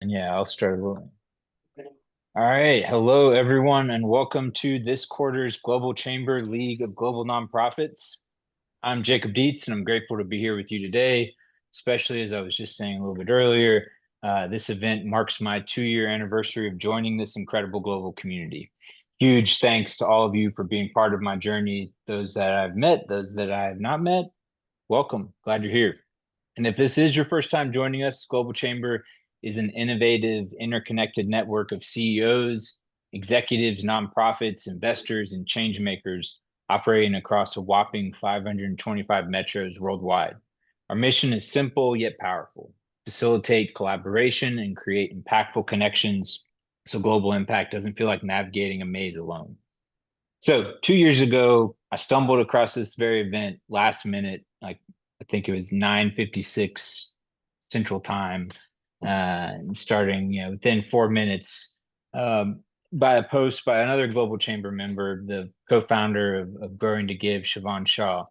And yeah, I'll start rolling. All right. Hello, everyone, and welcome to this quarter's Global Chamber League of Global Nonprofits. I'm Jacob Dietz, and I'm grateful to be here with you today, especially as I was just saying a little bit earlier. This event marks my 2-year anniversary of joining this incredible global community. Huge thanks to all of you for being part of my journey. Those that I've met, those that I have not met, welcome. Glad you're here. And if this is your first time joining us, Global Chamber is an innovative, interconnected network of CEOs, executives, nonprofits, investors, and change makers operating across a whopping 525 metros worldwide. Our mission is simple yet powerful: facilitate collaboration and create impactful connections so global impact doesn't feel like navigating a maze alone. So 2 years ago, I stumbled across this very event last minute, like I think it was 9:56 Central Time, starting within 4 minutes, by a post by another Global Chamber member, the co-founder of Growing to Give, Siobhan Shaw.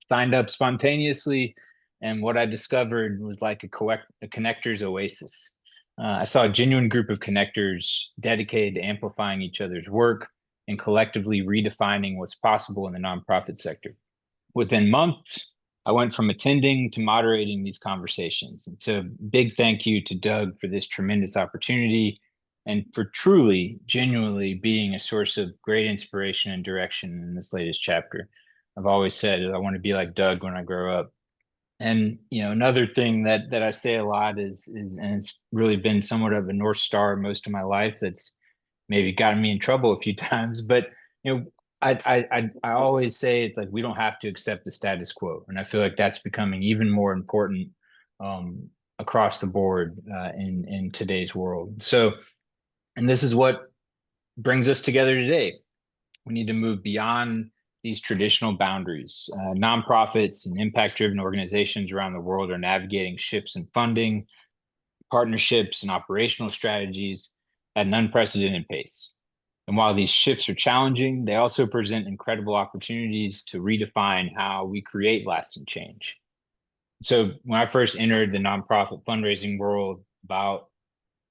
Signed up spontaneously, and what I discovered was like a connector's oasis. I saw a genuine group of connectors dedicated to amplifying each other's work and collectively redefining what's possible in the nonprofit sector. Within months, I went from attending to moderating these conversations. And so, big thank you to Doug for this tremendous opportunity and for truly, genuinely being a source of great inspiration and direction in this latest chapter. I've always said I want to be like Doug when I grow up. And another thing that I say a lot is and it's really been somewhat of a North Star most of my life that's maybe gotten me in trouble a few times. But I always say it's like we don't have to accept the status quo, and I feel like that's becoming even more important um, across the board in today's world. So, and this is what brings us together today. We need to move beyond these traditional boundaries. Nonprofits and impact-driven organizations around the world are navigating shifts in funding, partnerships, and operational strategies at an unprecedented pace. And while these shifts are challenging, they also present incredible opportunities to redefine how we create lasting change. So when I first entered the nonprofit fundraising world uh,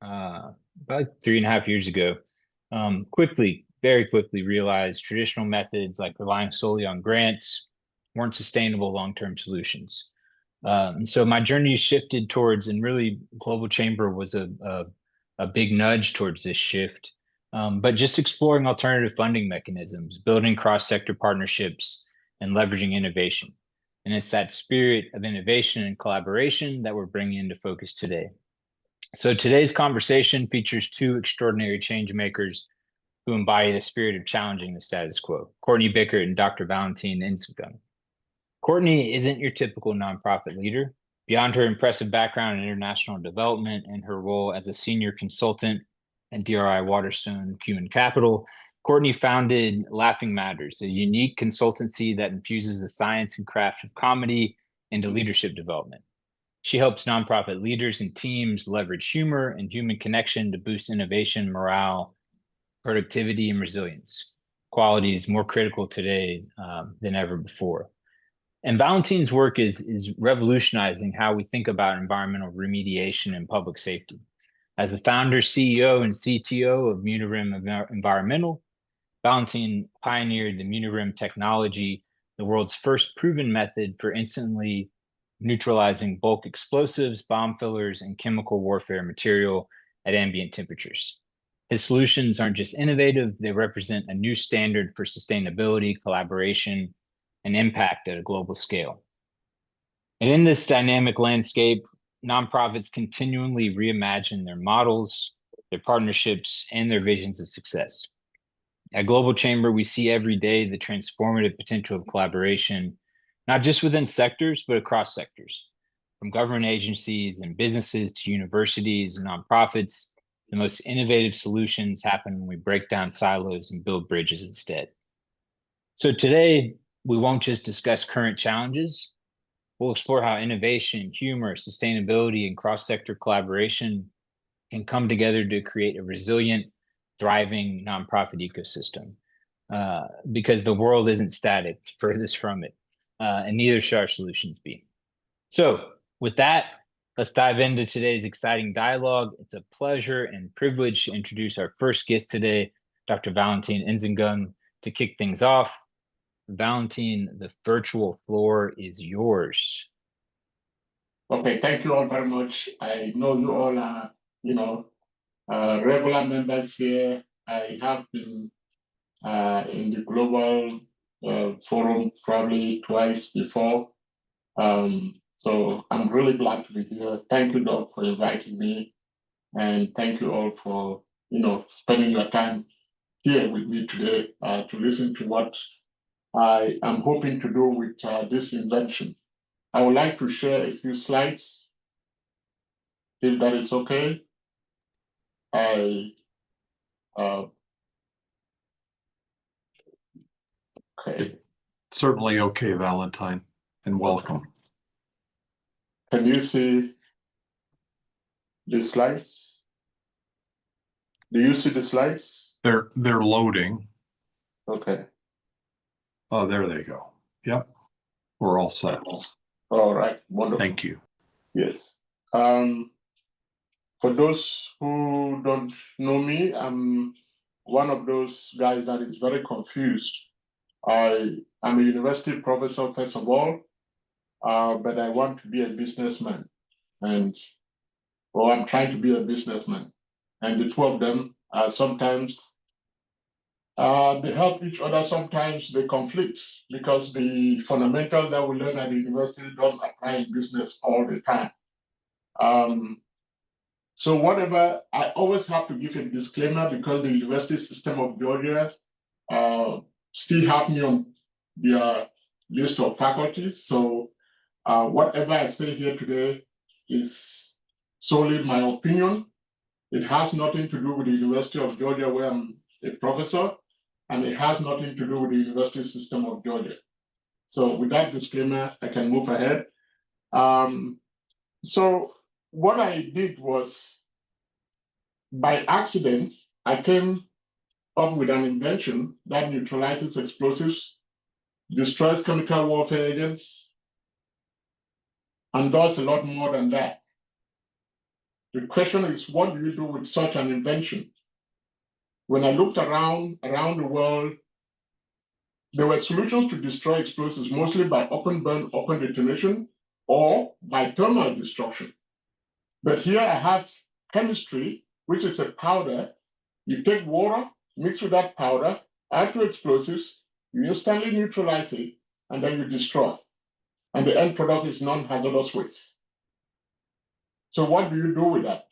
about 3.5 years ago, very quickly realized traditional methods like relying solely on grants weren't sustainable long-term solutions. And so my journey shifted towards, and really Global Chamber was a big nudge towards this shift. But just exploring alternative funding mechanisms, building cross-sector partnerships, and leveraging innovation. And it's that spirit of innovation and collaboration that we're bringing into focus today. So today's conversation features two extraordinary change makers who embody the spirit of challenging the status quo: Courtney Bickert and Dr. Valentine Insugum. Courtney isn't your typical nonprofit leader. Beyond her impressive background in international development and her role as a senior consultant at DRI Waterstone Human Capital, Courtney founded Laughing Matters, a unique consultancy that infuses the science and craft of comedy into leadership development. She helps nonprofit leaders and teams leverage humor and human connection to boost innovation, morale, productivity, and resilience, qualities more critical today than ever before. And Valentine's work is revolutionizing how we think about environmental remediation and public safety. As the founder, CEO, and CTO of Munirim Environmental, Valentine pioneered the Munirim technology, the world's first proven method for instantly neutralizing bulk explosives, bomb fillers, and chemical warfare material at ambient temperatures. His solutions aren't just innovative, they represent a new standard for sustainability, collaboration, and impact at a global scale. And in this dynamic landscape, nonprofits continually reimagine their models, their partnerships, and their visions of success. At Global Chamber, we see every day the transformative potential of collaboration, not just within sectors, but across sectors. From government agencies and businesses to universities and nonprofits, the most innovative solutions happen when we break down silos and build bridges instead. So today, we won't just discuss current challenges. We'll explore how innovation, humor, sustainability, and cross-sector collaboration can come together to create a resilient, thriving nonprofit ecosystem. Because the world isn't static, it's furthest from it, and neither should our solutions be. So, with that, Let's dive into today's exciting dialogue. It's a pleasure and privilege to introduce our first guest today, Dr. Valentin Inzengun. To kick things off, Valentin, the virtual floor is yours. Okay, thank you all very much. I know you all are, regular members here. I have been in the global forum probably twice before. So I'm really glad to be here. Thank you, Doc, for inviting me. And thank you all for, spending your time here with me today to listen to what I am hoping to do with this invention. I would like to share a few slides, if that is okay. Okay. Certainly okay, Valentine, and welcome. Can you see the slides? Do you see the slides? They're loading. Okay. Oh, there they go. Yep. We're all set. All right. Wonderful. Thank you. Yes. For those who don't know me, I'm one of those guys that is very confused. I'm a university professor, first of all, but I want to be a businessman, or I'm trying to be a businessman. And the two of them are sometimes they help each other. Sometimes they conflict because the fundamentals that we learn at the university don't apply in business all the time. So whatever, I always have to give a disclaimer because the University System of Georgia still have me on their list of faculties. So whatever I say here today is solely my opinion. It has nothing to do with the University of Georgia, where I'm a professor, and it has nothing to do with the University System of Georgia. So with that disclaimer, I can move ahead. So what I did was, by accident, I came up with an invention that neutralizes explosives, destroys chemical warfare agents, and does a lot more than that. The question is, what do you do with such an invention? When I looked around the world, there were solutions to destroy explosives, mostly by open burn, open detonation, or by thermal destruction. But here I have chemistry, which is a powder. You take water, mix with that powder, add to explosives, you instantly neutralize it, and then you destroy. And the end product is non-hazardous waste. So what do you do with that?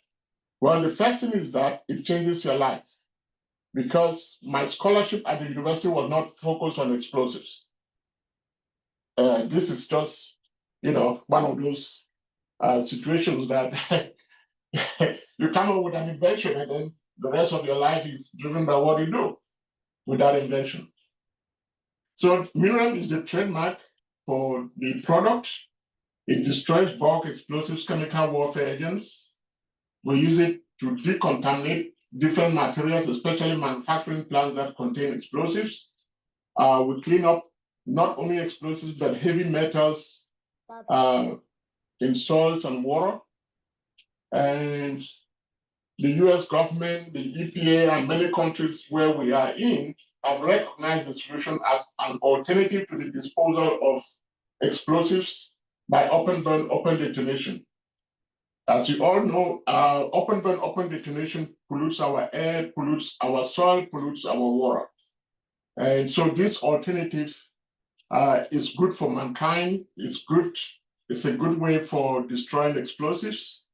Well, the first thing is that it changes your life, because my scholarship at the university was not focused on explosives. This is just, one of those situations that you come up with an invention and then the rest of your life is driven by what you do with that invention. So Miriam is the trademark for the product. It destroys bulk explosives, chemical warfare agents. We use it to decontaminate different materials, especially manufacturing plants that contain explosives. We clean up not only explosives, but heavy metals in soils and water. And the US government, the EPA, and many countries where we are in have recognized the solution as an alternative to the disposal of explosives by open burn, open detonation. As you all know, open burn, open detonation pollutes our air, pollutes our soil, pollutes our water. And so this alternative is good for mankind. It's good. It's a good way for destroying explosives.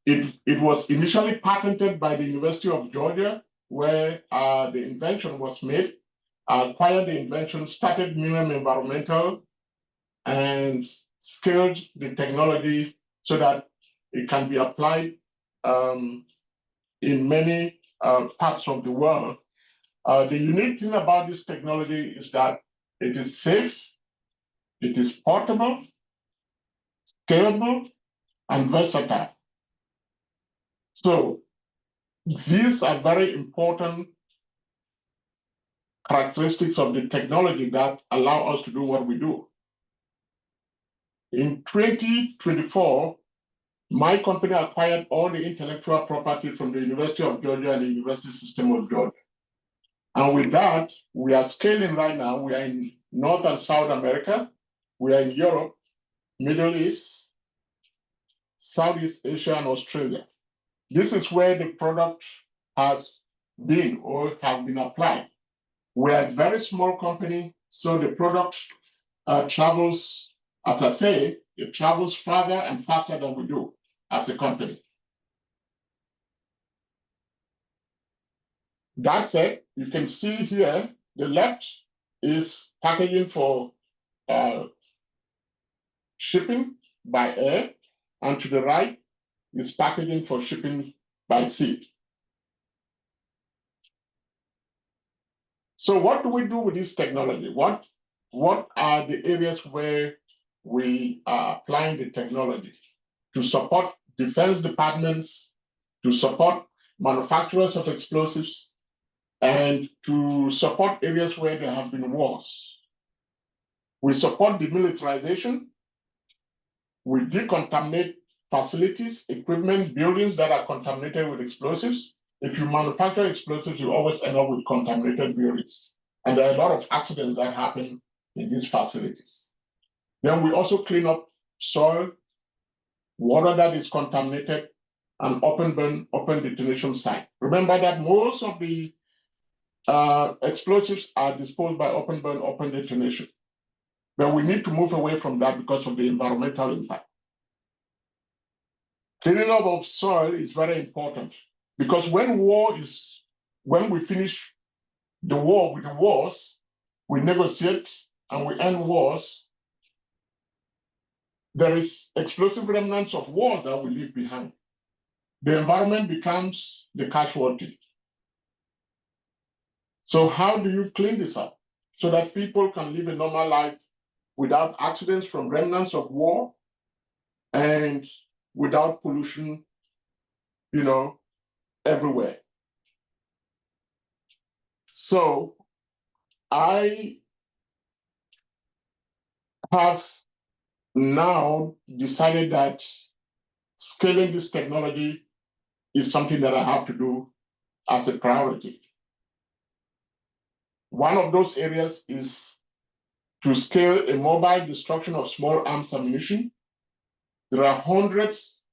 It was initially patented by the University of Georgia, where the invention was made. Acquired the invention, started Miriam Environmental, and scaled the technology so that it can be applied in many parts of the world. The unique thing about this technology is that it is safe, it is portable, scalable, and versatile. So these are very important characteristics of the technology that allow us to do what we do. In 2024, my company acquired all the intellectual property from the University of Georgia and the University System of Georgia. And with that, we are scaling right now. We are in North and South America. We are in Europe, Middle East, Southeast Asia, and Australia. This is where the product has been or have been applied. We are a very small company, so the product travels, as I say, it travels farther and faster than we do as a company. That said, you can see here, the left is packaging for shipping by air, and to the right is packaging for shipping by sea. So what do we do with this technology? What are the areas where we are applying the technology to support defense departments, to support manufacturers of explosives, and to support areas where there have been wars? We support demilitarization. We decontaminate facilities, equipment, buildings that are contaminated with explosives. If you manufacture explosives, you always end up with contaminated buildings. And there are a lot of accidents that happen in these facilities. Then we also clean up soil, water that is contaminated, and open burn, open detonation site. Remember that most of the explosives are disposed by open burn, open detonation. But we need to move away from that because of the environmental impact. Cleaning up of soil is very important because when we finish the war with the wars, we negotiate and we end wars, there is explosive remnants of wars that we leave behind. The environment becomes the casualty. So how do you clean this up so that people can live a normal life without accidents from remnants of war and without pollution, everywhere? So I have now decided that scaling this technology is something that I have to do as a priority. One of those areas is to scale a mobile destruction of small arms ammunition. There are hundreds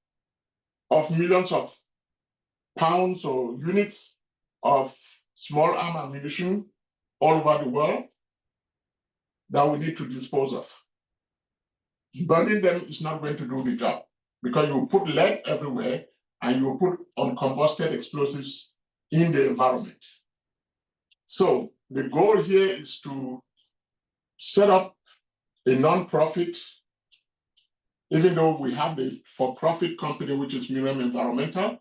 of millions of pounds or units of small arm ammunition all over the world that we need to dispose of. Burning them is not going to do the job because you put lead everywhere and you put uncombusted explosives in the environment. So the goal here is to set up a non-profit, even though we have the for-profit company, which is Miriam Environmental,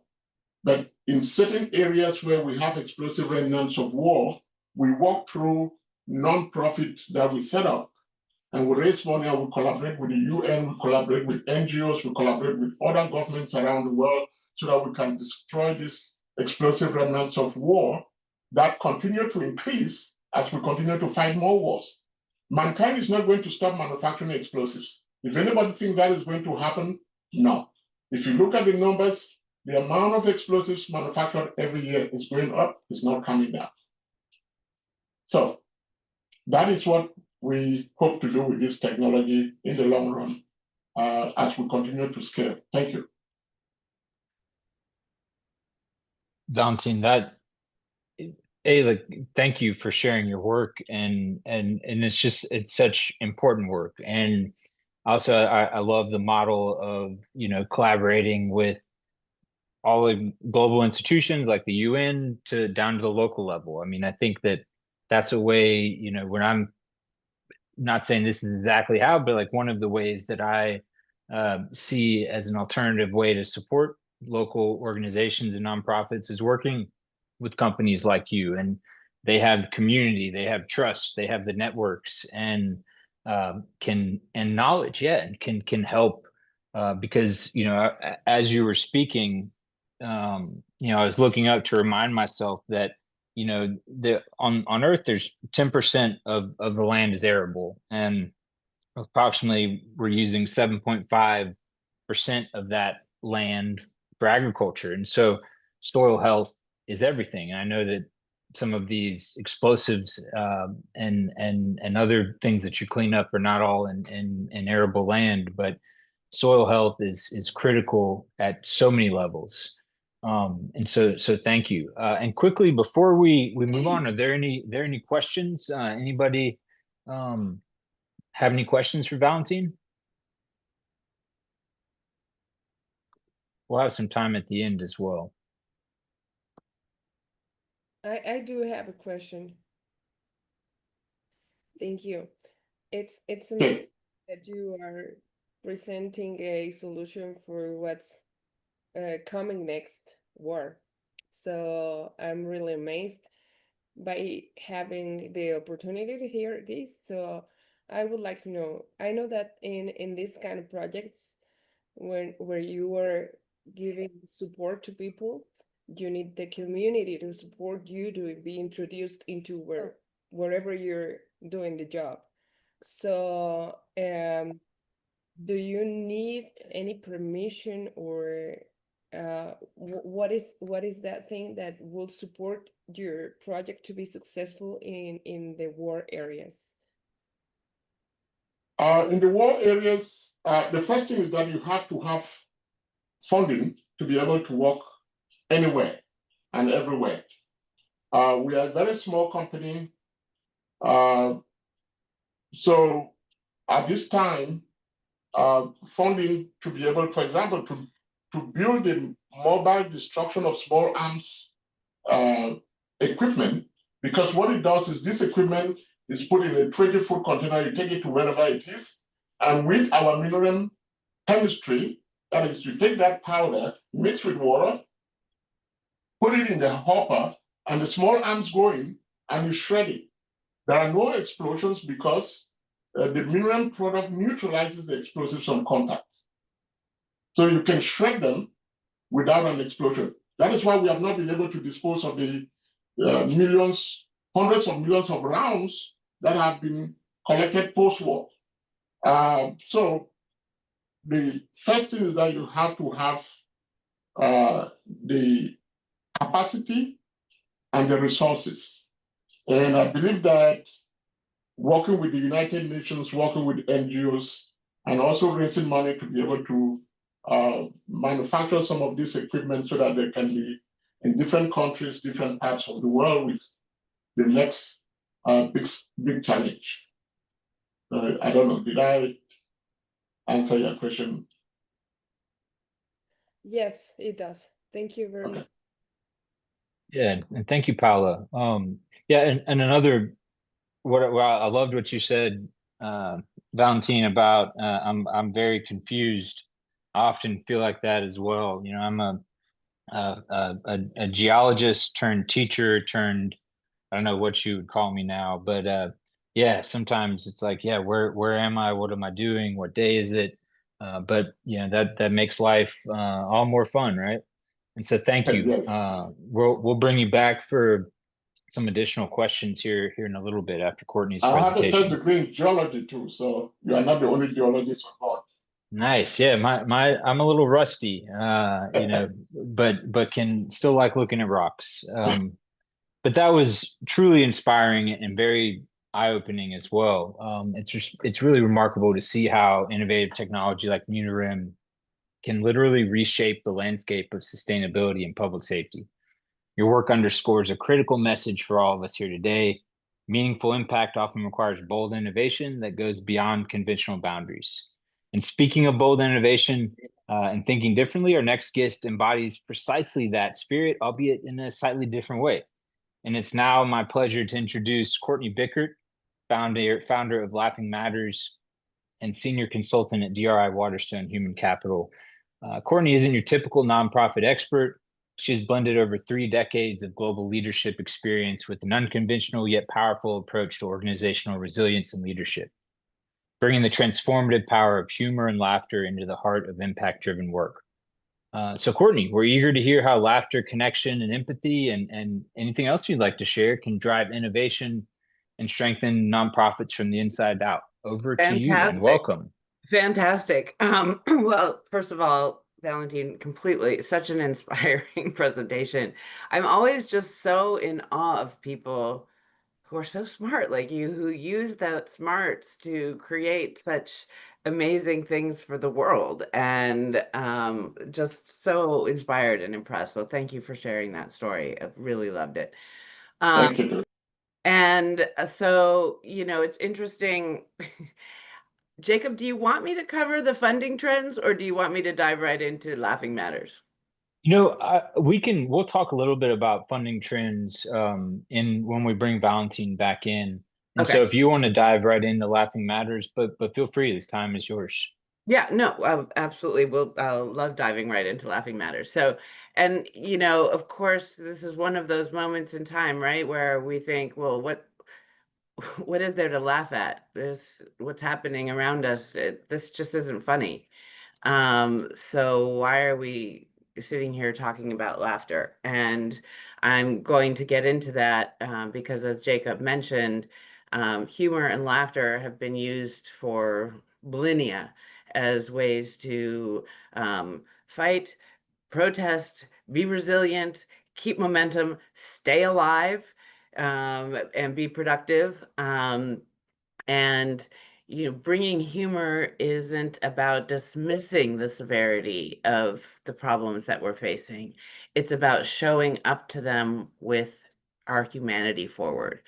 but in certain areas where we have explosive remnants of war, we walk through non-profit that we set up and we raise money and we collaborate with the UN, we collaborate with NGOs, we collaborate with other governments around the world so that we can destroy these explosive remnants of war that continue to increase as we continue to fight more wars. Mankind is not going to stop manufacturing explosives. If anybody thinks that is going to happen, no. If you look at the numbers, the amount of explosives manufactured every year is going up, it's not coming down. So that is what we hope to do with this technology in the long run as we continue to scale. Thank you. Valentin, thank you for sharing your work and it's such important work. And also I love the model of, collaborating with all the global institutions like the UN to down to the local level. I mean, I think that's a way, when I'm not saying this is exactly how, but like one of the ways that I see as an alternative way to support local organizations and nonprofits is working with companies like you. And they have community, they have trust, they have the networks and knowledge, and can help because as you were speaking, I was looking up to remind myself that on Earth there's 10% of the land is arable, and approximately we're using 7.5% of that land for agriculture. And so soil health is everything. And I know that some of these explosives and other things that you clean up are not all in arable land, but soil health is critical at so many levels. And so thank you. And quickly before we move on, are there any questions? Anybody have any questions for Valentine? We'll have some time at the end as well. I do have a question. Thank you. It's amazing Yes. that you are presenting a solution for what's coming next war. So I'm really amazed by having the opportunity to hear this. So I would like to know. I know that in this kind of projects, when where you are giving support to people, you need the community to support you to be introduced into wherever you're doing the job. So do you need any permission or what is that thing that will support your project to be successful in the war areas? In the war areas, the first thing is that you have to have funding to be able to work anywhere and everywhere. We are a very small company. So at this time, funding to be able, for example, to build the mobile destruction of small arms equipment, because what it does is this equipment is put in a 20-foot container, you take it to wherever it is, and with our mineral chemistry, that is, you take that powder, mix with water, put it in the hopper, and the small arms go in, and you shred it. There are no explosions because the mineral product neutralizes the explosives on contact. So you can shred them without an explosion. That is why we have not been able to dispose of the millions, hundreds of millions of rounds that have been collected post-war. So the first thing is that you have to have the capacity and the resources. And I believe that working with the United Nations, working with NGOs, and also raising money to be able to manufacture some of this equipment so that they can be in different countries, different parts of the world with the next big challenge. I don't know, did I answer your question? Yes, it does. Thank you very Okay. much. Yeah, and thank you, Paula. Yeah, and another what I loved what you said, Valentine, about I'm very confused. I often feel like that as well. You know, I'm a geologist turned teacher turned I don't know what you would call me now, but yeah, sometimes it's like, yeah, where am I? What am I doing? What day is it? But you know that makes life all more fun, right? And so thank you. Yes. We'll bring you back for some additional questions here in a little bit after Courtney's I have a first presentation. degree in geology too, so you are not the only geologist on Nice. Yeah, my I'm a little rusty, you board. know, but can still like looking at rocks. But that was truly inspiring and very eye-opening as well. It's really remarkable to see how innovative technology like Munirim can literally reshape the landscape of sustainability and public safety. Your work underscores a critical message for all of us here today. Meaningful impact often requires bold innovation that goes beyond conventional boundaries. And speaking of bold innovation and thinking differently, our next guest embodies precisely that spirit, albeit in a slightly different way. And it's now my pleasure to introduce Courtney Bickert, founder of Laughing Matters and senior consultant at DRI Waterstone Human Capital. Courtney isn't your typical nonprofit expert. She has blended over 3 decades of global leadership experience with an unconventional yet powerful approach to organizational resilience and leadership, bringing the transformative power of humor and laughter into the heart of impact-driven work. So Courtney, we're eager to hear how laughter, connection, and empathy and anything else you'd like to share can drive innovation and strengthen nonprofits from the inside out. over to you and welcome. Fantastic. Well, first of all, Valentine, completely such an inspiring presentation. I'm always just so in awe of people who are so smart like you, who use that smarts to create such amazing things for the world, and just so inspired and impressed. So thank you for sharing that story. I really loved it. Thank you. And so, it's interesting. Jacob, do you want me to cover the funding trends, or do you want me to dive right into laughing matters? We'll talk a little bit about funding trends in when we bring Valentine back in. And so Okay. if you want to dive right into Laughing Matters, but feel free, this time is yours. Yeah, no, absolutely. I'll love diving right into laughing matters. So, and of course, this is one of those moments in time, right, where we think, well, what is there to laugh at? What's happening around us? This just isn't funny. So why are we sitting here talking about laughter? And I'm going to get into that because, as Jacob mentioned, humor and laughter have been used for millennia as ways to fight, protest, be resilient, keep momentum, stay alive, and be productive. And bringing humor isn't about dismissing the severity of the problems that we're facing. It's about showing up to them with our humanity forward.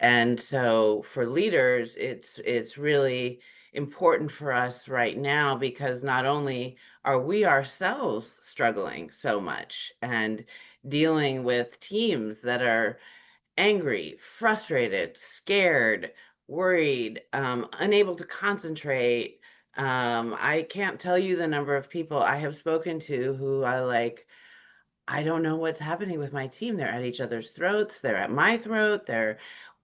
And so for leaders, it's really important for us right now, because not only are we ourselves struggling so much and dealing with teams that are angry, frustrated, scared, worried, unable to concentrate. I can't tell you the number of people I have spoken to who are like, I don't know what's happening with my team. They're at each other's throats. They're at my throat.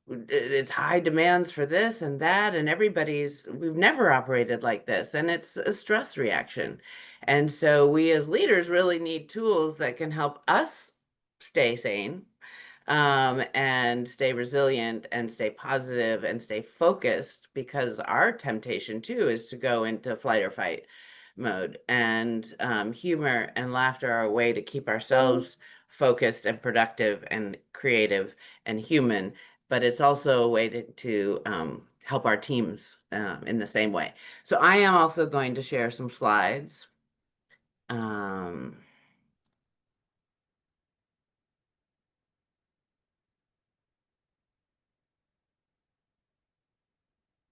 It's high demands for this and that, and we've never operated like this, and it's a stress reaction. And so we as leaders really need tools that can help us stay sane, and stay resilient and stay positive and stay focused, because our temptation too is to go into flight or fight mode. And humor and laughter are a way to keep ourselves focused and productive and creative and human, but it's also a way to help our teams in the same way. So I am also going to share some slides. Um,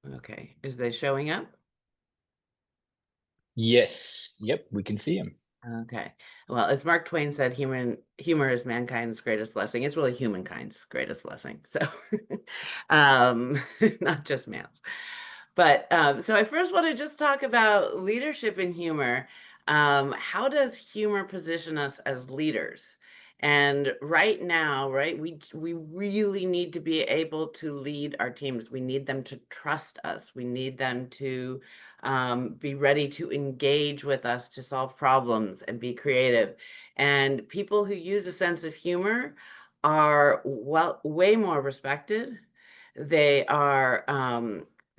okay, is they showing up? Yes. Yep, we can see him. Okay. Well, as Mark Twain said, humor is mankind's greatest blessing. It's really humankind's greatest blessing. So, not just man's. But so I first want to just talk about leadership in humor. How does humor position us as leaders? And right now, right, we really need to be able to lead our teams. We need them to trust us. We need them to be ready to engage with us to solve problems and be creative. And people who use a sense of humor are way more respected. They are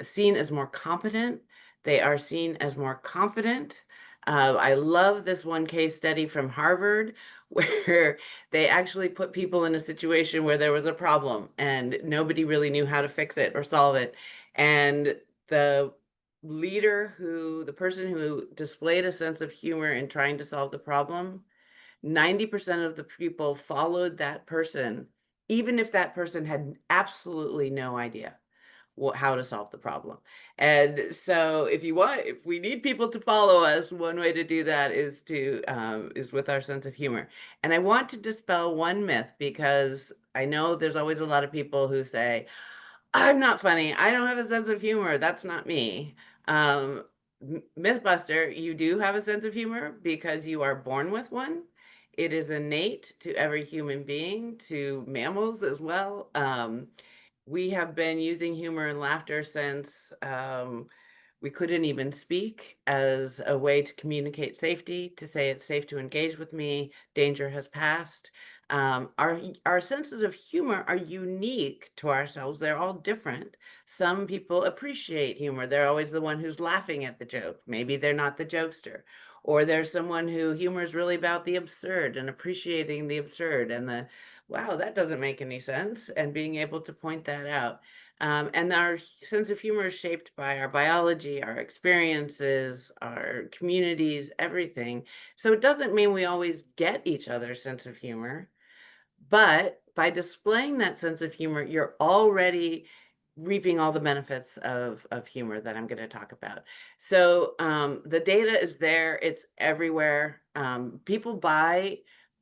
seen as more competent. They are seen as more confident. I love this one case study from Harvard where they actually put people in a situation where there was a problem and nobody really knew how to fix it or solve it. And the the person who displayed a sense of humor in trying to solve the problem, 90% of the people followed that person, even if that person had absolutely no idea how to solve the problem. And so if we need people to follow us, one way to do that is with our sense of humor. And I want to dispel one myth, because I know there's always a lot of people who say, I'm not funny. I don't have a sense of humor. That's not me. Um, Mythbuster, you do have a sense of humor because you are born with one. It is innate to every human being, to mammals as well. We have been using humor and laughter since We couldn't even speak as a way to communicate safety, to say it's safe to engage with me, danger has passed. Our senses of humor are unique to ourselves. They're all different. Some people appreciate humor. They're always the one who's laughing at the joke. Maybe they're not the jokester. Or there's someone who humor is really about the absurd and appreciating the absurd and the, wow, that doesn't make any sense, and being able to point that out. And our sense of humor is shaped by our biology, our experiences, our communities, everything. So it doesn't mean we always get each other's sense of humor, but by displaying that sense of humor, you're already reaping all the benefits of humor that I'm going to talk about. So the data is there, it's everywhere. People buy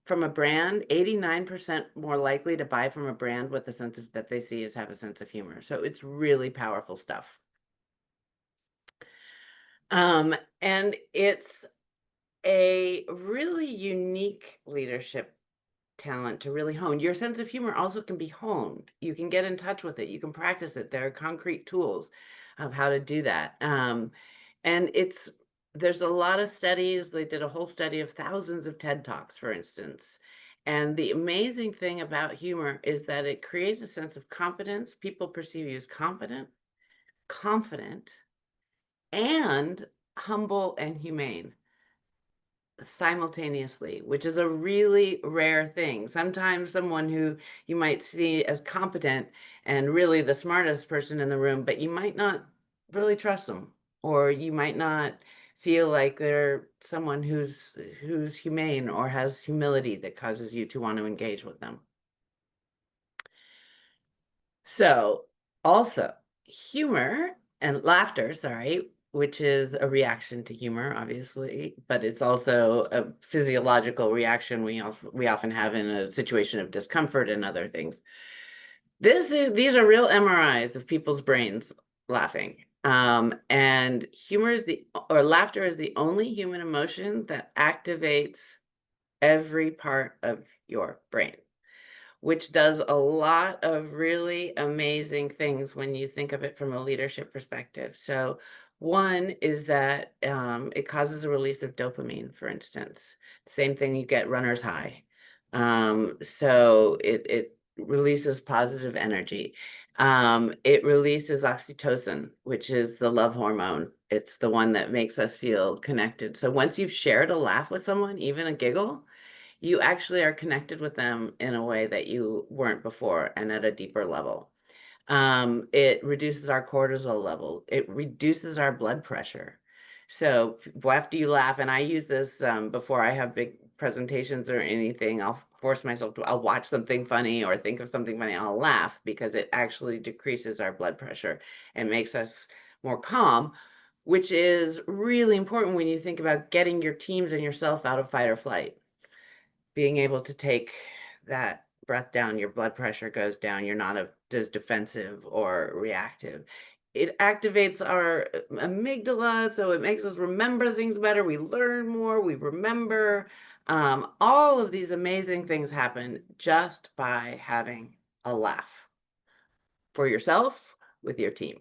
from a brand, 89% more likely to buy from a brand with a sense of that they see as have a sense of humor. So it's really powerful stuff. And it's a really unique leadership talent to really hone. Your sense of humor also can be honed. You can get in touch with it. You can practice it. There are concrete tools of how to do that. And there's a lot of studies. They did a whole study of thousands of TED Talks, for instance. And the amazing thing about humor is that it creates a sense of competence. People perceive you as competent, confident, and humble and humane simultaneously, which is a really rare thing. Sometimes someone who you might see as competent and really the smartest person in the room, but you might not really trust them, or you might not feel like they're someone who's humane or has humility that causes you to want to engage with them. So also humor and laughter, sorry, which is a reaction to humor, obviously, but it's also a physiological reaction we often have in a situation of discomfort and other things. These are real MRIs of people's brains laughing. And laughter is the only human emotion that activates every part of your brain, which does a lot of really amazing things when you think of it from a leadership perspective. So one is that it causes a release of dopamine, for instance. Same thing, you get runner's high. So it releases positive energy. It releases oxytocin, which is the love hormone. It's the one that makes us feel connected. So once you've shared a laugh with someone, even a giggle, you actually are connected with them in a way that you weren't before and at a deeper level. It reduces our cortisol level. It reduces our blood pressure. So after you laugh, and I use this before I have big presentations or anything, I'll force myself to, I'll watch something funny or think of something funny, I'll laugh because it actually decreases our blood pressure and makes us more calm, which is really important when you think about getting your teams and yourself out of fight or flight. Being able to take that breath down, your blood pressure goes down, you're not as defensive or reactive. It activates our amygdala, so it makes us remember things better. We learn more, we remember. All of these amazing things happen just by having a laugh for yourself with your team.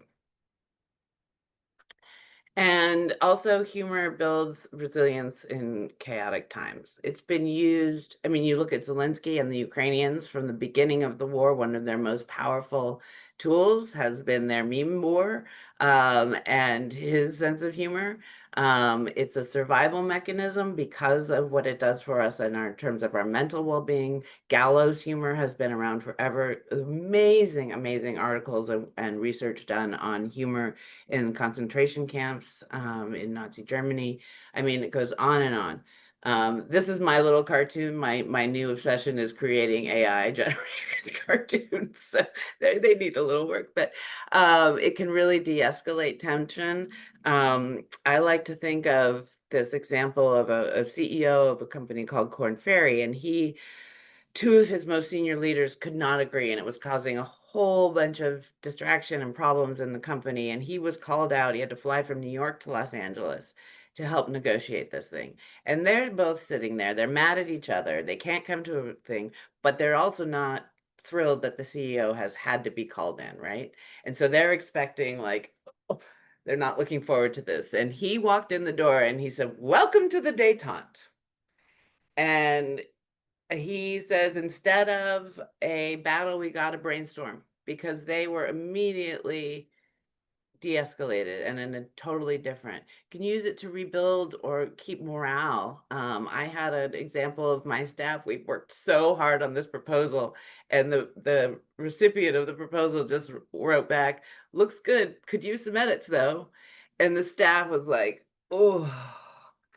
And also humor builds resilience in chaotic times. It's been used, I mean, you look at Zelensky and the Ukrainians from the beginning of the war, one of their most powerful tools has been their meme war and his sense of humor. It's a survival mechanism because of what it does for us in terms of our mental well-being. Gallows humor has been around forever. Amazing, amazing articles and research done on humor in concentration camps in Nazi Germany. I mean, it goes on and on. This is my little cartoon. My new obsession is creating AI generated cartoons. So they need a little work, but it can really de-escalate tension. I like to think of this example of a CEO of a company called Korn Ferry, and two of his most senior leaders could not agree, and it was causing a whole bunch of distraction and problems in the company. And he was called out. He had to fly from New York to Los Angeles to help negotiate this thing. And they're both sitting there. They're mad at each other. They can't come to a thing, but they're also not thrilled that the CEO has had to be called in, right? And so they're expecting like, oh, They're not looking forward to this. And he walked in the door and he said, "Welcome to the detente." And he says, instead of a battle, we got a brainstorm, because they were immediately de-escalated and in a totally different. You can use it to rebuild or keep morale. I had an example of my staff. We worked so hard on this proposal, and the recipient of the proposal just wrote back, "Looks good, could use some edits though." And the staff was like, "Oh,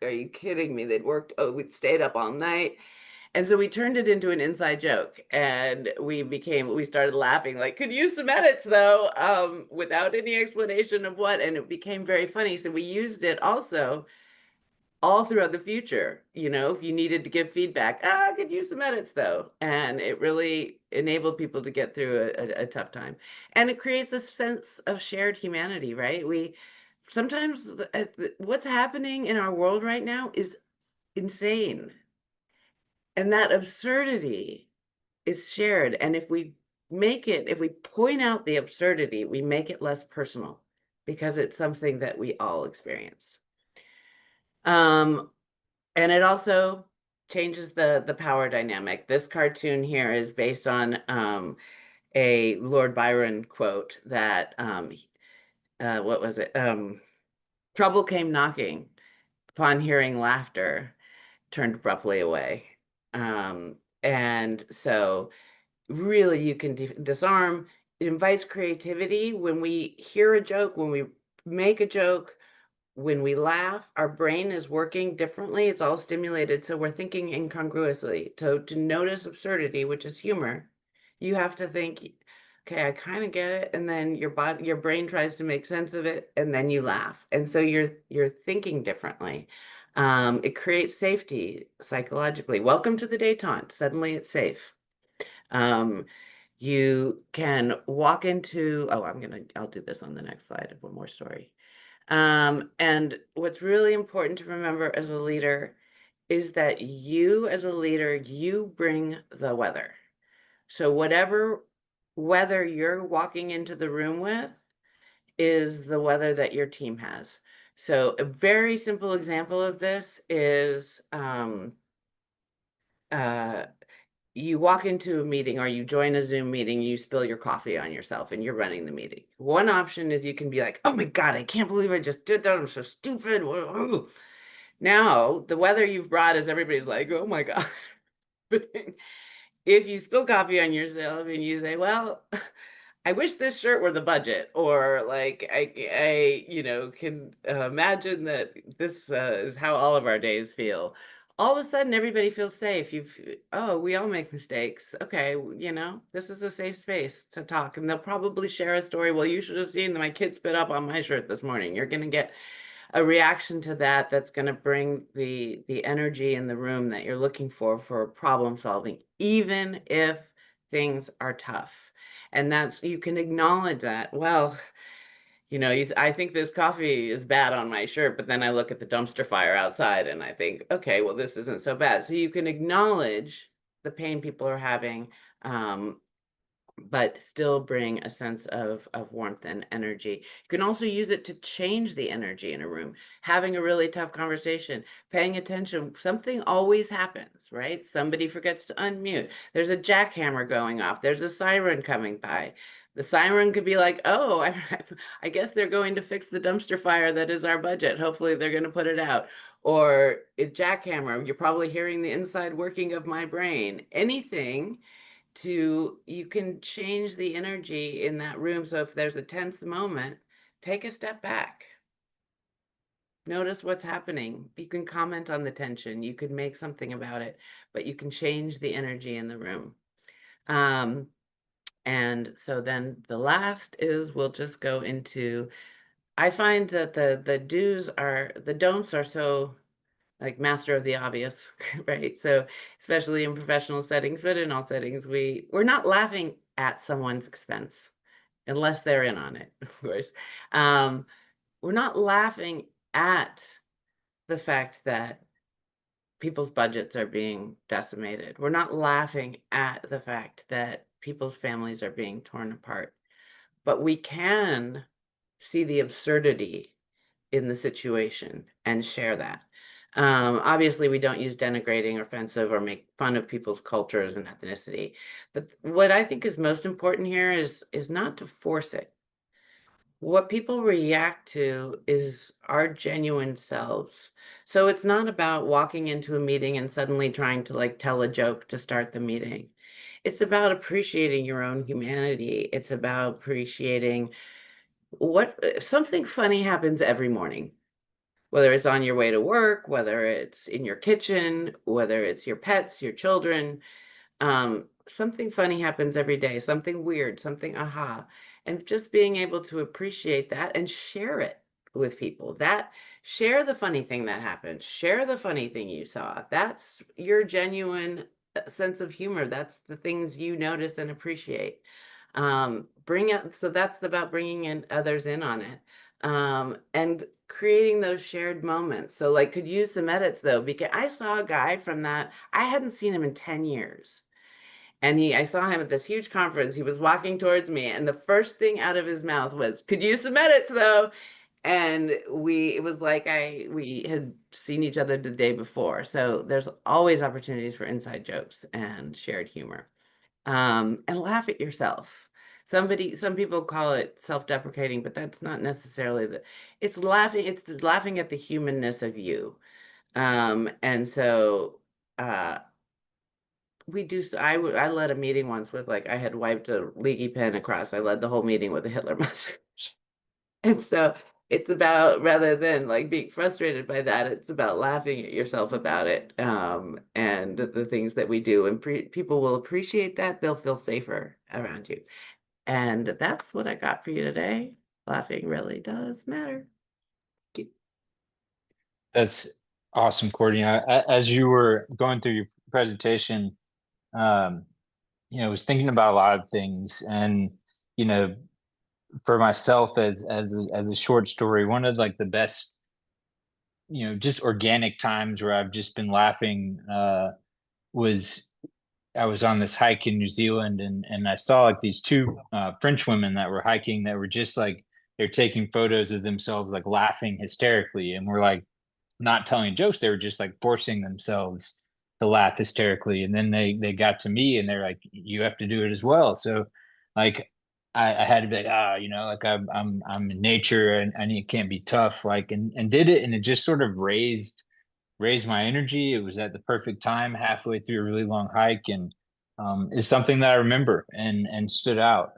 are you kidding me?" They'd worked, oh, we'd stayed up all night. And so we turned it into an inside joke, and we started laughing, like, "Could use some edits though," without any explanation of what, and it became very funny. So we used it also all throughout the future. If you needed to give feedback, "Could use some edits though." And it really enabled people to get through a tough time. And it creates a sense of shared humanity, right? Sometimes what's happening in our world right now is insane. And that absurdity is shared. And if we point out the absurdity, we make it less personal, because it's something that we all experience. And it also changes the power dynamic. This cartoon here is based on a Lord Byron quote that, what was it? "Trouble came knocking, upon hearing laughter, turned abruptly away." And so really you can disarm. It invites creativity. When we hear a joke, when we make a joke, when we laugh, our brain is working differently. It's all stimulated, so we're thinking incongruously. So to notice absurdity, which is humor, you have to think, "Okay, I kind of get it," and then your brain tries to make sense of it, and then you laugh. And so you're thinking differently. It creates safety psychologically. Welcome to the detente. Suddenly it's safe. You can walk into, oh, I'll do this on the next slide. I have one more story. And what's really important to remember as a leader is that you, as a leader, you bring the weather. So whatever weather you're walking into the room with is the weather that your team has. So a very simple example of this is, you walk into a meeting, or you join a Zoom meeting, you spill your coffee on yourself and you're running the meeting. One option is you can be like, "Oh my God, I can't believe I just did that. I'm so stupid." Now, the weather you've brought is everybody's like, "Oh my God." But if you spill coffee on yourself and you say, "Well, I wish this shirt were the budget," or like, I can imagine that this is how all of our days feel. All of a sudden, everybody feels safe. Oh, we all make mistakes. Okay, this is a safe space to talk, and they'll probably share a story. "Well, you should have seen my kid spit up on my shirt this morning." You're going to get a reaction to that that's going to bring the energy in the room that you're looking for problem solving, even if things are tough. And you can acknowledge that. "Well, I think this coffee is bad on my shirt, but then I look at the dumpster fire outside and I think, okay, well, this isn't so bad." So you can acknowledge the pain people are having, but still bring a sense of warmth and energy. You can also use it to change the energy in a room. Having a really tough conversation, paying attention. Something always happens, right? Somebody forgets to unmute. There's a jackhammer going off. There's a siren coming by. The siren could be like, "Oh, I guess they're going to fix the dumpster fire that is our budget. Hopefully they're going to put it out." Or a jackhammer, "You're probably hearing the inside working of my brain." Anything you can change the energy in that room. So if there's a tense moment, take a step back. Notice what's happening. You can comment on the tension. You could make something about it, but you can change the energy in the room. And so then the last is, we'll just go into, I find that the don'ts are so like master of the obvious, right? So especially in professional settings, but in all settings, we're not laughing at someone's expense unless they're in on it, of course. We're not laughing at the fact that people's budgets are being decimated. We're not laughing at the fact that people's families are being torn apart. But we can see the absurdity in the situation and share that. Obviously, we don't use denigrating or offensive or make fun of people's cultures and ethnicity. But what I think is most important here is not to force it. What people react to is our genuine selves. So it's not about walking into a meeting and suddenly trying to like tell a joke to start the meeting. It's about appreciating your own humanity. It's about appreciating what something funny happens every morning, whether it's on your way to work, whether it's in your kitchen, whether it's your pets, your children. Something funny happens every day, something weird, something aha. And just being able to appreciate that and share it with people. That share the funny thing that happened, share the funny thing you saw. That's your genuine sense of humor. That's the things you notice and appreciate. Bring it, so that's about bringing in others in on it. And creating those shared moments. So like could use some edits though, because I saw a guy from that, I hadn't seen him in 10 years. And I saw him at this huge conference. He was walking towards me, and the first thing out of his mouth was, "Could use some edits, though." And it was like we had seen each other the day before. So there's always opportunities for inside jokes and shared humor. And laugh at yourself. Some people call it self-deprecating, but that's not necessarily it's laughing at the humanness of you. And so, I led a meeting once with like I had wiped a leaky pen across. I led the whole meeting with a Hitler mustache. And so it's about, rather than like being frustrated by that, it's about laughing at yourself about it, and the things that we do. And people will appreciate that. They'll feel safer around you. And that's what I got for you today. Laughing really does matter. Thank you. That's awesome, Courtney. As you were going through your presentation, I was thinking about a lot of things, and you know, for myself as a short story, one of like the best, just organic times where I've just been laughing, was I was on this hike in New Zealand, and I saw like these two French women that were hiking that were just like they're taking photos of themselves like laughing hysterically, and we're like not telling jokes. They were just like forcing themselves to laugh hysterically. And then they got to me and they're like, you have to do it as well. So like I had to be like, like I'm in nature and I can't be tough, like and did it, and it just sort of raised my energy. It was at the perfect time, halfway through a really long hike, and it's something that I remember and stood out.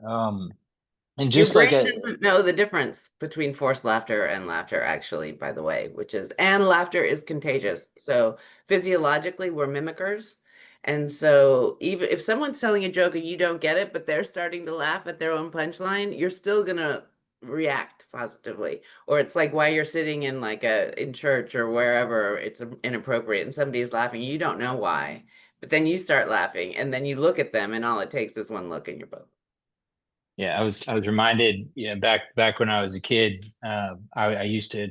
And Your just like brain a doesn't know the difference between forced laughter and laughter, actually, by the way, and laughter is contagious. So physiologically, we're mimickers. And so even if someone's telling a joke and you don't get it, but they're starting to laugh at their own punchline, you're still gonna react positively. Or it's like why you're sitting in in church or wherever it's inappropriate and somebody's laughing, you don't know why. But then you start laughing and then you look at them and all it takes is one look and you're both. Yeah, I was reminded, back when I was a kid, I used to,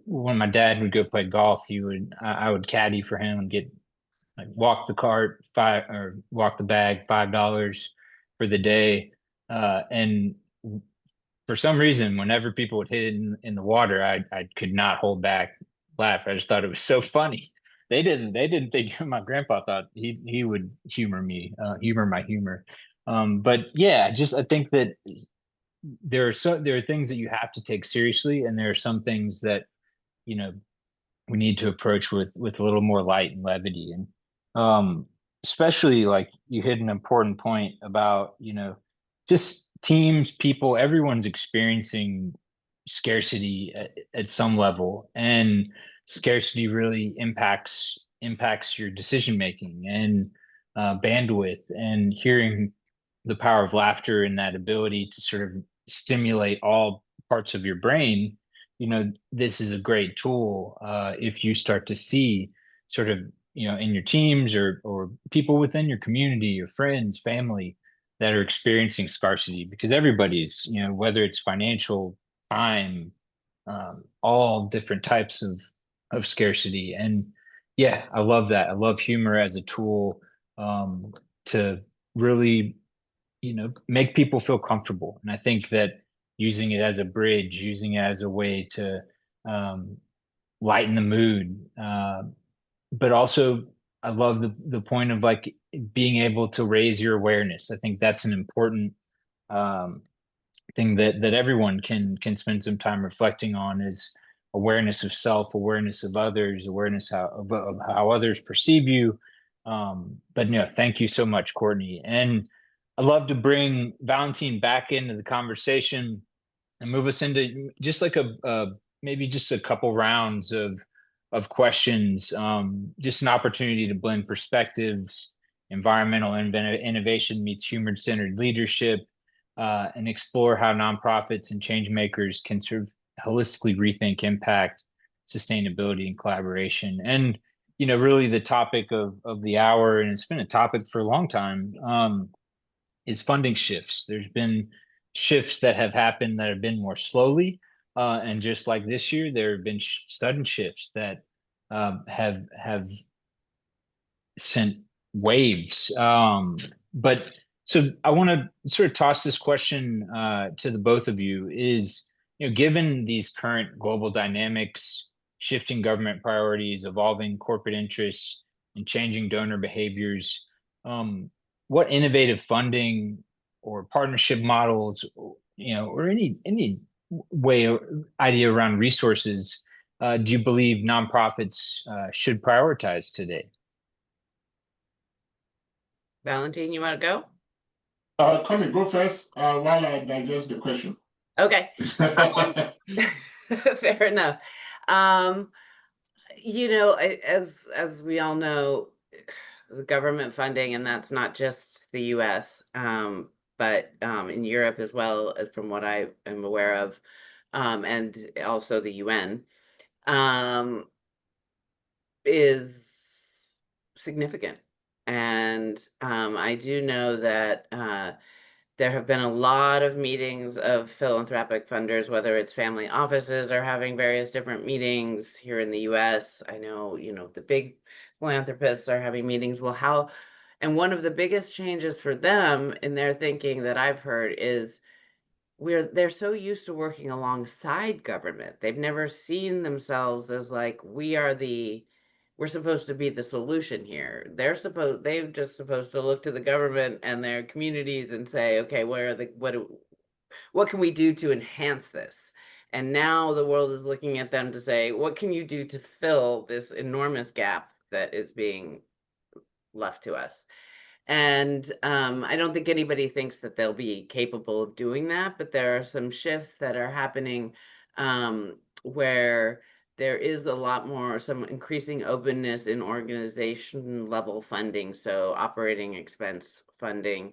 when my dad would go play golf, I would caddy for him and get like walk the cart walk the bag $5 for the day. And for some reason, whenever people would hit it in the water, I could not hold back laugh. I just thought it was so funny. They didn't think my grandpa thought he would humor me, humor my humor. But yeah, I think that there are things that you have to take seriously, and there are some things that you know we need to approach with a little more light and levity. And um especially like you hit an important point about just teams, people, everyone's experiencing scarcity at some level, and scarcity really impacts your decision making and bandwidth. And hearing the power of laughter and that ability to sort of stimulate all parts of your brain, this is a great tool if you start to see sort of, in your teams or people within your community, your friends, family that are experiencing scarcity, because everybody's, whether it's financial, time, all different types of scarcity. And yeah, I love that. I love humor as a tool to really make people feel comfortable. And I think that using it as a bridge, using it as a way to lighten the mood. But also, I love the point of like being able to raise your awareness. I think that's an important um, thing that everyone can spend some time reflecting on is awareness of self, awareness of others, awareness of how others perceive you. But no, thank you so much, Courtney. And I'd love to bring Valentine back into the conversation and move us into just like a maybe just a couple rounds of questions. Just an opportunity to blend perspectives. Environmental innovation meets human-centered leadership, and explore how nonprofits and change makers can sort of holistically rethink impact, sustainability, and collaboration. And really the topic of the hour, and it's been a topic for a long time. Is funding shifts. There's been shifts that have happened that have been more slowly, and just like this year, there have been sudden shifts that have sent waves. But so I want to sort of toss this question to the both of you: is given these current global dynamics, shifting government priorities, evolving corporate interests, and changing donor behaviors, what innovative funding or partnership models, or any way or idea around resources do you believe nonprofits should prioritize today? Valentine, you want to go? Connie, go first while I digest the question. Okay. Fair enough. As we all know, the government funding, and that's not just the US, but in Europe as well, from what I am aware of, and also the UN, is significant. And I do know that there have been a lot of meetings of philanthropic funders, whether it's family offices are having various different meetings here in the US. I know, the big philanthropists are having meetings. Well, and one of the biggest changes for them in their thinking that I've heard is they're so used to working alongside government. They've never seen themselves as like, we're supposed to be the solution here. They've just supposed to look to the government and their communities and say, okay, what can we do to enhance this? And now the world is looking at them to say, what can you do to fill this enormous gap that is being left to us? And I don't think anybody thinks that they'll be capable of doing that, but there are some shifts that are happening where there is a lot more, some increasing openness in organization level funding, so operating expense funding.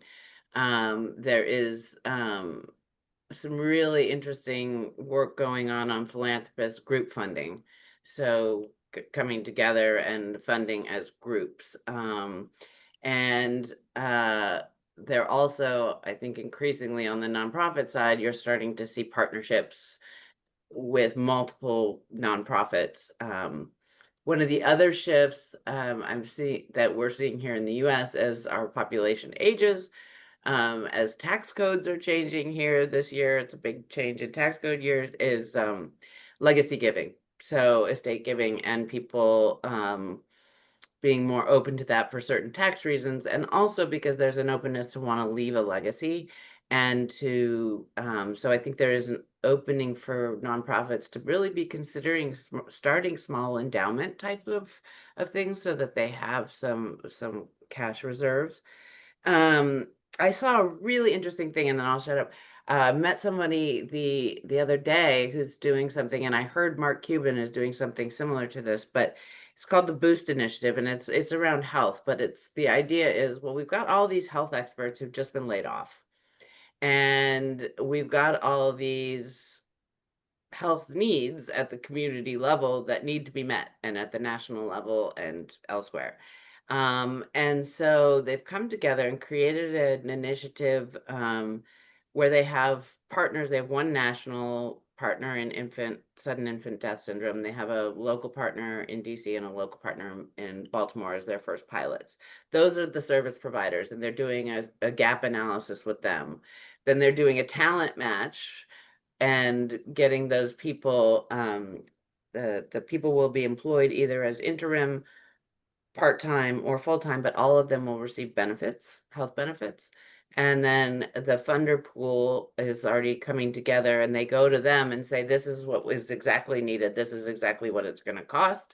There is some really interesting work going on philanthropist group funding, so coming together and funding as groups. And they're also, I think, increasingly on the nonprofit side, you're starting to see partnerships with multiple nonprofits. One of the other shifts we're seeing here in the US as our population ages, as tax codes are changing here this year, it's a big change in tax code years, is legacy giving. So estate giving, and people being more open to that for certain tax reasons, and also because there's an openness to want to leave a legacy. And so I think there is an opening for nonprofits to really be considering starting small endowment type of things, so that they have some cash reserves. I saw a really interesting thing, and then I'll shut up. Met somebody the other day who's doing something, and I heard Mark Cuban is doing something similar to this, but it's called the Boost Initiative, and it's around health. But the idea is, well, we've got all these health experts who've just been laid off, and we've got all of these health needs at the community level that need to be met, and at the national level and elsewhere. And so they've come together and created an initiative where they have partners. They have one national partner in sudden infant death syndrome. They have a local partner in DC and a local partner in Baltimore as their first pilots. Those are the service providers, and they're doing a gap analysis with them. Then they're doing a talent match and getting those people, the people will be employed either as interim, part-time, or full-time, but all of them will receive benefits, health benefits. And then the funder pool is already coming together, and they go to them and say, this is what is exactly needed. This is exactly what it's going to cost.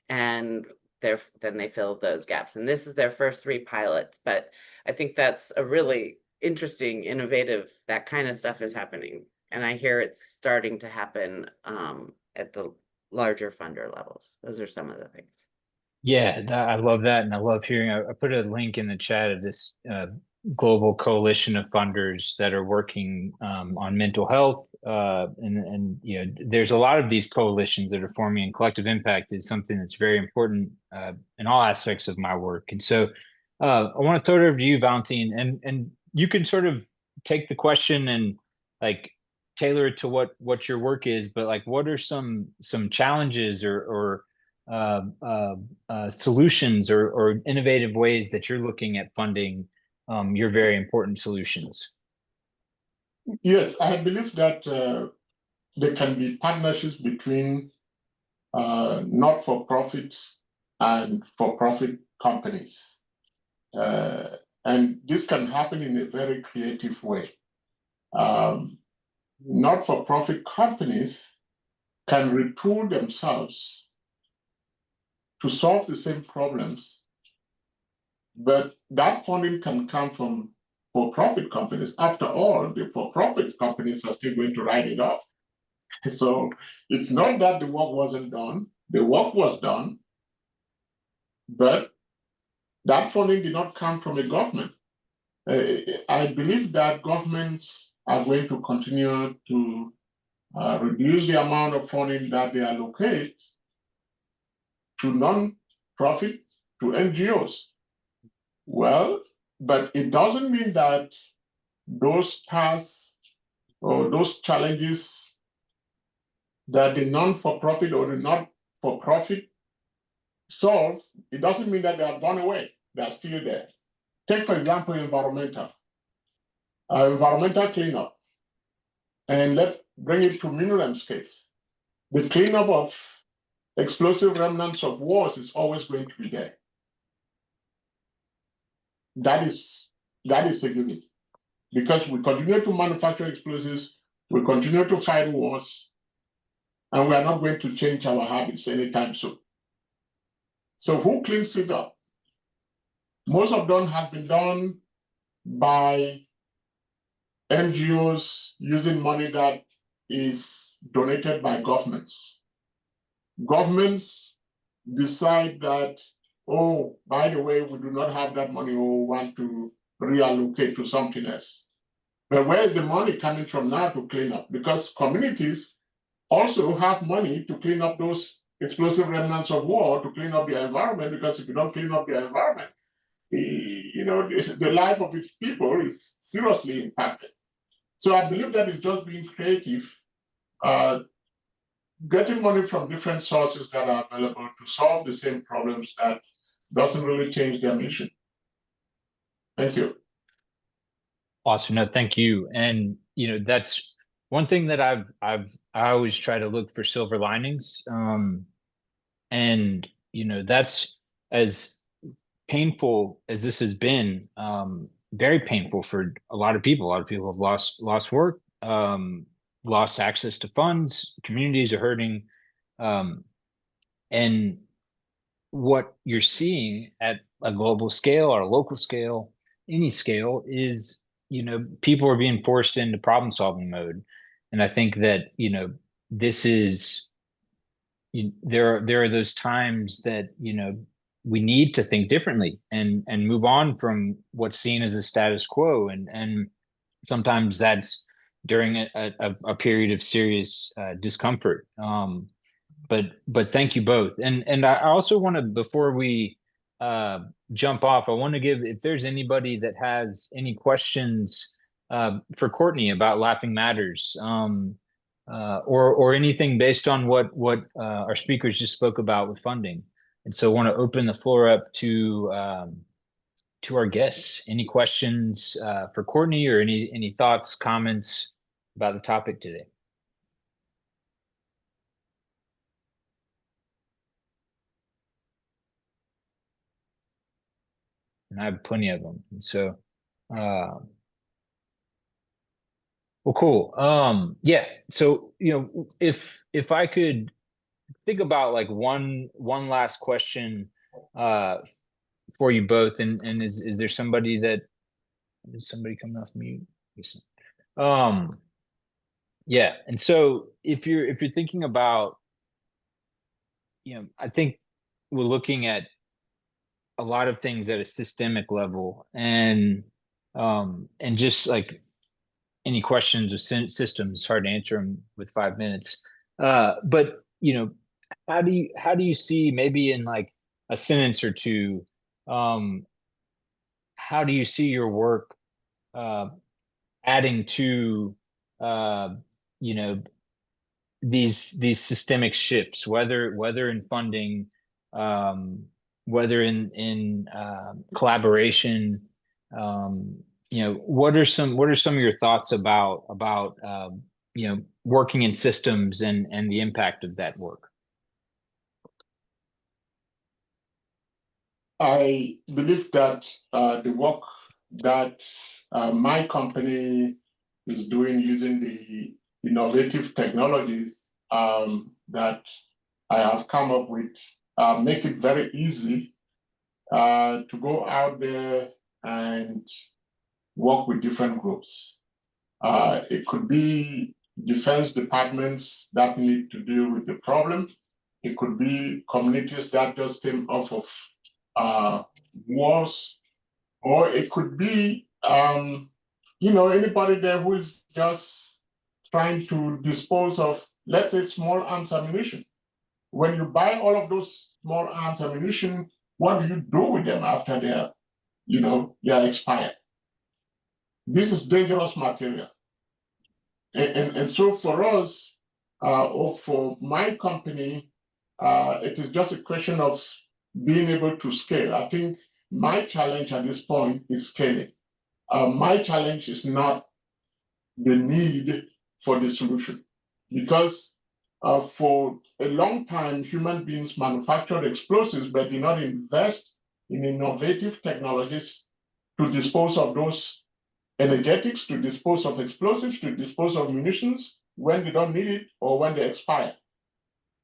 And then they fill those gaps. And this is their first 3 pilots. But I think that's a really interesting, innovative, that kind of stuff is happening. And I hear it's starting to happen at the larger funder levels. Those are some of the things. Yeah, I love that, and I love hearing. I put a link in the chat of this global coalition of funders that are working on mental health, and you know, there's a lot of these coalitions that are forming, and collective impact is something that's very important in all aspects of my work. And so, I want to throw it over to you, Valentine, and you can sort of take the question and like tailor it to what your work is, but like, what are some challenges or solutions or innovative ways that you're looking at funding your very important solutions? Yes, I believe that there can be partnerships between not-for-profit and for-profit companies. And this can happen in a very creative way. Not-for-profit companies can retool themselves to solve the same problems, but that funding can come from for-profit companies. After all, the for-profit companies are still going to write it off. So it's not that the work wasn't done. The work was done, but that funding did not come from the government. I believe that governments are going to continue to reduce the amount of funding that they allocate to non-profit, to NGOs. Well, but it doesn't mean that those tasks or those challenges that the non-for-profit or the not-for-profit solve, it doesn't mean that they have gone away. They are still there. Take, for example, environmental cleanup. And let's bring it to Minurem's case. The cleanup of explosive remnants of wars is always going to be there. That is a given. Because we continue to manufacture explosives, we continue to fight wars, and we are not going to change our habits anytime soon. So who cleans it up? Most of them have been done by NGOs using money that is donated by governments. Governments decide that, oh, by the way, we do not have that money, or we want to reallocate to something else. But where is the money coming from now to clean up? Because communities also have money to clean up those explosive remnants of war, to clean up the environment, because if you don't clean up the environment, the life of its people is seriously impacted. So I believe that it's just being creative, getting money from different sources that are available to solve the same problems that doesn't really change their mission. Thank you. Awesome. No, thank you. And you know, that's one thing that I always try to look for silver linings. And you know, that's as painful as this has been, very painful for a lot of people. A lot of people have lost work, lost access to funds, communities are hurting. And what you're seeing at a global scale or a local scale, any scale, is, you know, people are being forced into problem solving mode. And I think that, you know, this is, there are those times that, you know, we need to think differently and move on from what's seen as the status quo. And sometimes that's during a period of serious discomfort. But thank you both. And I also want to, before we jump off, I want to give, if there's anybody that has any questions for Courtney about Laughing Matters, or anything based on what our speakers just spoke about with funding. And so I want to open the floor up to our guests. Any questions for Courtney, or any thoughts, comments about the topic today? and I have plenty of them. And so, well, cool. Yeah. So, if I could think about like one last question for you both, and is there somebody is somebody coming off mute? Um, yeah. And so if you're thinking about, I think we're looking at a lot of things at a systemic level, and just like any questions of systems, it's hard to answer them with 5 minutes. But how do you see, maybe in like a sentence or two, um, how do you see your work uh, adding to uh, you know these systemic shifts, whether in funding, um, whether in collaboration, what are some of your thoughts about working in systems and the impact of that work? I believe that the work that my company is doing using the innovative technologies that I have come up with make it very easy to go out there and work with different groups. It could be defense departments that need to deal with the problem. It could be communities that just came off of wars, or it could be, anybody there who is just trying to dispose of, let's say, small arms ammunition. When you buy all of those small arms ammunition, what do you do with them after they're expired? This is dangerous material. And so for us, or for my company, it is just a question of being able to scale. I think my challenge at this point is scaling. My challenge is not the need for the solution, because for a long time, human beings manufactured explosives but did not invest in innovative technologies to dispose of those energetics, to dispose of explosives, to dispose of munitions when they don't need it or when they expire.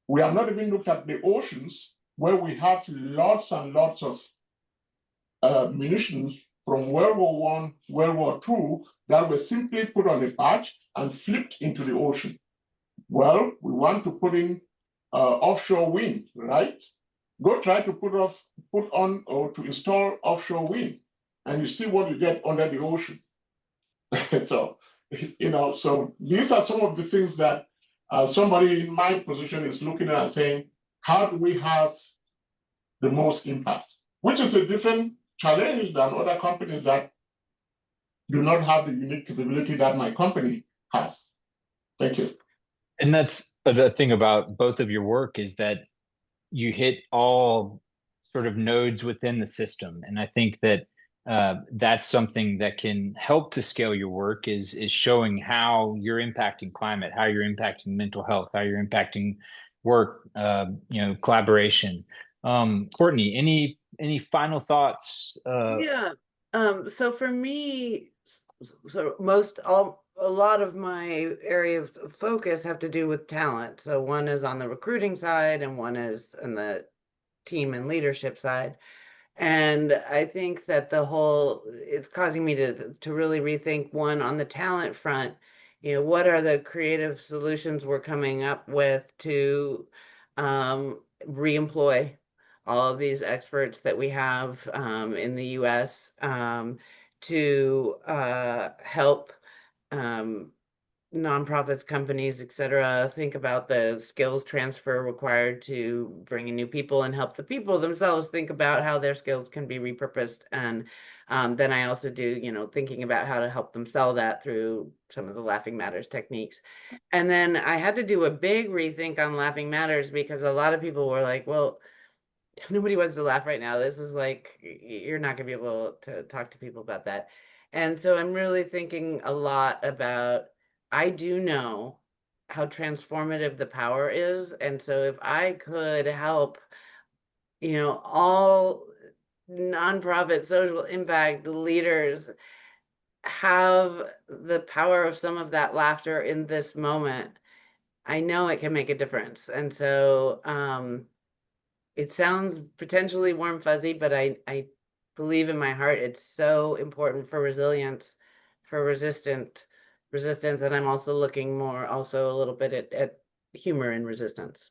We have not even looked at the oceans, where we have lots and lots of munitions from World War One, World War II, that were simply put on a barge and flipped into the ocean. Well, we want to put in offshore wind, right? Go try to put on or to install offshore wind, and you see what you get under the ocean. So, so these are some of the things that somebody in my position is looking at and saying, how do we have the most impact? Which is a different challenge than other companies that do not have the unique capability that my company has. Thank you. And that's the thing about both of your work, is that you hit all sort of nodes within the system. And I think that that's something that can help to scale your work, is showing how you're impacting climate, how you're impacting mental health, how you're impacting work, collaboration. Courtney, any final thoughts? Yeah. So for me, a lot of my areas of focus have to do with talent. So one is on the recruiting side and one is on the team and leadership side. And I think that it's causing me to really rethink, one, on the talent front, what are the creative solutions we're coming up with to reemploy all of these experts that we have in the US, to help nonprofits, companies, etc., think about the skills transfer required to bring in new people, and help the people themselves think about how their skills can be repurposed. And then I also do, thinking about how to help them sell that through some of the Laughing Matters techniques. And then I had to do a big rethink on Laughing Matters, because a lot of people were like, well, nobody wants to laugh right now. This is like, you're not going to be able to talk to people about that. And so I'm really thinking a lot about, I do know how transformative the power is. And so if I could help, all nonprofit social impact leaders have the power of some of that laughter in this moment, I know it can make a difference. And so it sounds potentially warm fuzzy, but I believe in my heart it's so important for resilience, for resistance, and I'm also looking more also a little bit at humor and resistance.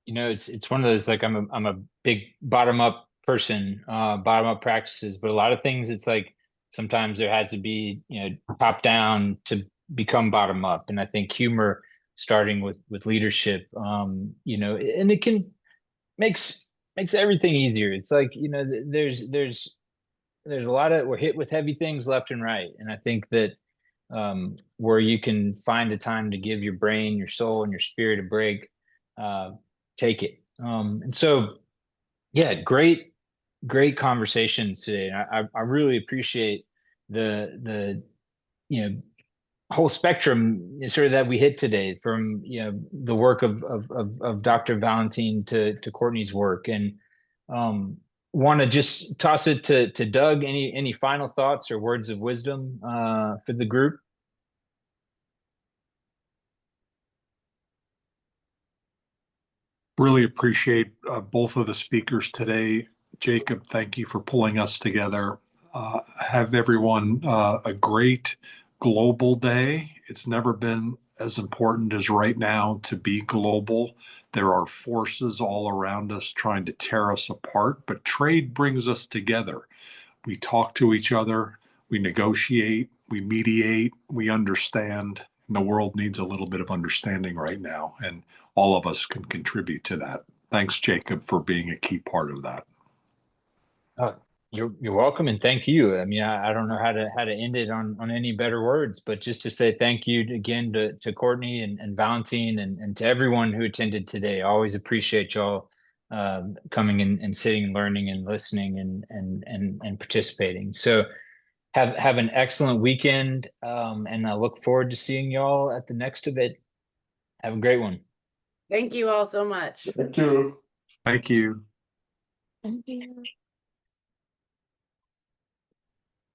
You know, it's one of those, like, I'm a big bottom up person, bottom up practices, but a lot of things it's like sometimes there has to be, you know, top down to become bottom up. And I think humor starting with leadership, you know, and it can makes everything easier. It's like, you know, there's a lot of, we're hit with heavy things left and right. And I think that where you can find a time to give your brain, your soul, and your spirit a break, uh, take it. And so, yeah, great conversations today. And I really appreciate the you know, whole spectrum sort of that we hit today, from, you know, the work of Dr. Valentine to Courtney's work. And want to just toss it to Doug. Any final thoughts or words of wisdom for the group? Really appreciate both of the speakers today. Jacob, thank you for pulling us together. Have everyone a great global day. It's never been as important as right now to be global. There are forces all around us trying to tear us apart, but trade brings us together. We talk to each other, we negotiate, we mediate, we understand. And the world needs a little bit of understanding right now, and all of us can contribute to that. Thanks, Jacob, for being a key part of that. Oh, you're welcome, and thank you. I mean, I don't know how to end it on any better words, but just to say thank you again to Courtney and Valentine and to everyone who attended today. I always appreciate y'all coming and sitting and learning and listening and participating. So have an excellent weekend, and I look forward to seeing y'all at the next event. Have a great one. Thank you all so much. Thank you. Thank you. Thank you.